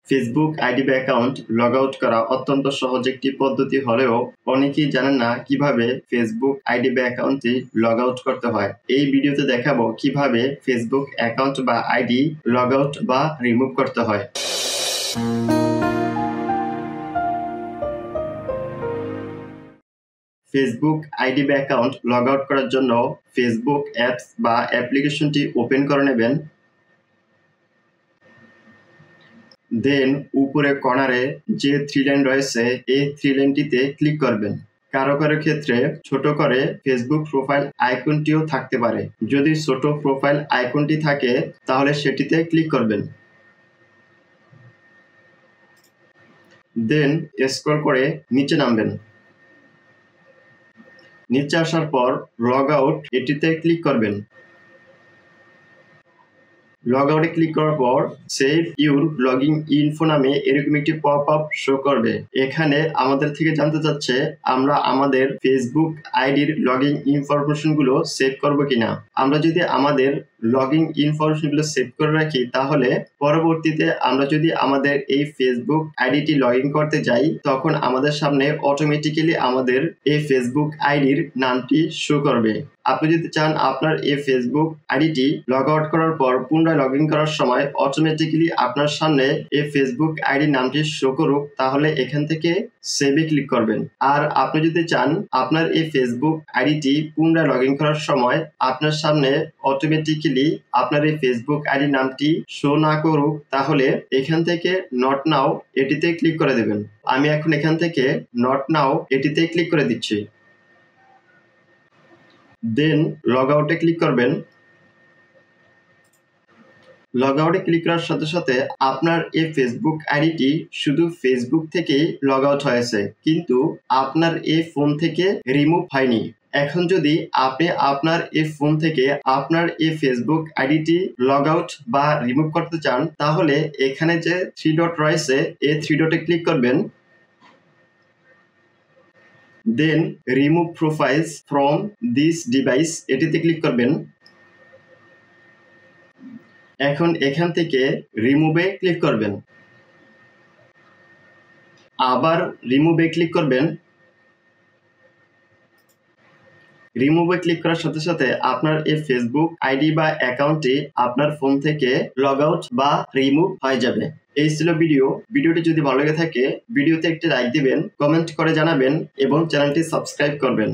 Facebook ID বা account log out করা অত্যন্ত সহজ একটি পদ্ধতি হলেও অনেকেই জানেন না কিভাবে ফেসবুক আইডি বা অ্যাকাউন্টটি লগ আউট করতে হয়। এই ভিডিওতে দেখাবো কিভাবে ফেসবুক অ্যাকাউন্ট বা আইডি লগ আউট বা রিমুভ করতে হয়। ফেসবুক আইডি বা অ্যাকাউন্ট লগ আউট করার জন্য ফেসবুক অ্যাপস বা অ্যাপ্লিকেশনটি ওপেন করে নেবেন। দেন উপরে কর্নারে যে 3 লাইন রয়েছে এই 3 লাইনটিতে ক্লিক করবেন। কারো ক্ষেত্রে ছোট করে ফেসবুক প্রোফাইল আইকনটিও থাকতে পারে। যদি ছোট প্রোফাইল আইকনটি থাকে তাহলে সেটিতে ক্লিক করবেন। দেন স্ক্রল করে নিচে নামবেন। নিচে আসার পর লগ আউট এটিতে ক্লিক করবেন। লগ আউটে ক্লিক করার পর সেভ ইউর লগইন ইনফো নামে এরকম একটি পপ আপ শো করবে। এখানে আমাদের থেকে জানতে চাচ্ছে আমরা আমাদের ফেসবুক আইডির লগইন ইনফরমেশন গুলো সেভ করব কিনা। আমরা যদি আমাদের লগইন ইনফরমেশন গুলো সেভ করে রাখি তাহলে পরবর্তীতে আমরা যদি আমাদের এই ফেসবুক আইডিটি লগ ইন করতে যাই তখন আমাদের সামনে অটোমেটিক্যালি আমাদের এই ফেসবুক আইডির নামটি শো করবে। আপনি যদি চান আপনার এই ফেসবুক আইডিটি লগ আউট করার পর পুনরায় লগ ইন করার সময় অটোমেটিক্যালি আপনার সামনে এই ফেসবুক আইডির নামটি শো করুক তাহলে এখান থেকে সেভে ক্লিক করবেন। আর আপনি যদি চান আপনার এই ফেসবুক আইডিটি পুনরায় লগ ইন করার সময় আপনার সামনে অটোমেটিক্যালি আপনার এই ফেসবুক আইডির নামটি শো না করুক তাহলে এখান থেকে নট নাও এটিতে ক্লিক করে দেবেন। আমি এখন এখান থেকে নট নাও এটিতে ক্লিক করে দিচ্ছি। দেন লগ আউটে ক্লিক করবেন। লগ আউটে ক্লিক করার সাথে সাথে আপনার এই ফেসবুক আইডিটি শুধু ফেসবুক থেকেই লগ আউট হয়েছে কিন্তু আপনার এই ফোন থেকে রিমুভ হয়নি। এখন যদি আপনি আপনার এই ফোন থেকে আপনার এই ফেসবুক আইডিটি লগ আউট বা রিমুভ করতে চান তাহলে এখানে যে 3 ডট রয়েছে এই 3 ডটে ক্লিক করবেন। Then remove profiles from this device এটিতে ক্লিক করবেন। এখন এখান থেকে রিমুভে ক্লিক করবেন। আবার রিমুভে ক্লিক করবেন। রিমুভে ক্লিক করার সাথে সাথে আপনার এই ফেসবুক আইডি বা অ্যাকাউন্টটি আপনার ফোন থেকে লগ আউট বা রিমুভ হয়ে যাবে। এই ছিল ভিডিওটি যদি ভালো লেগে থাকে ভিডিওতে একটি লাইক দিবেন, কমেন্ট করে জানাবেন এবং চ্যানেলটি সাবস্ক্রাইব করবেন।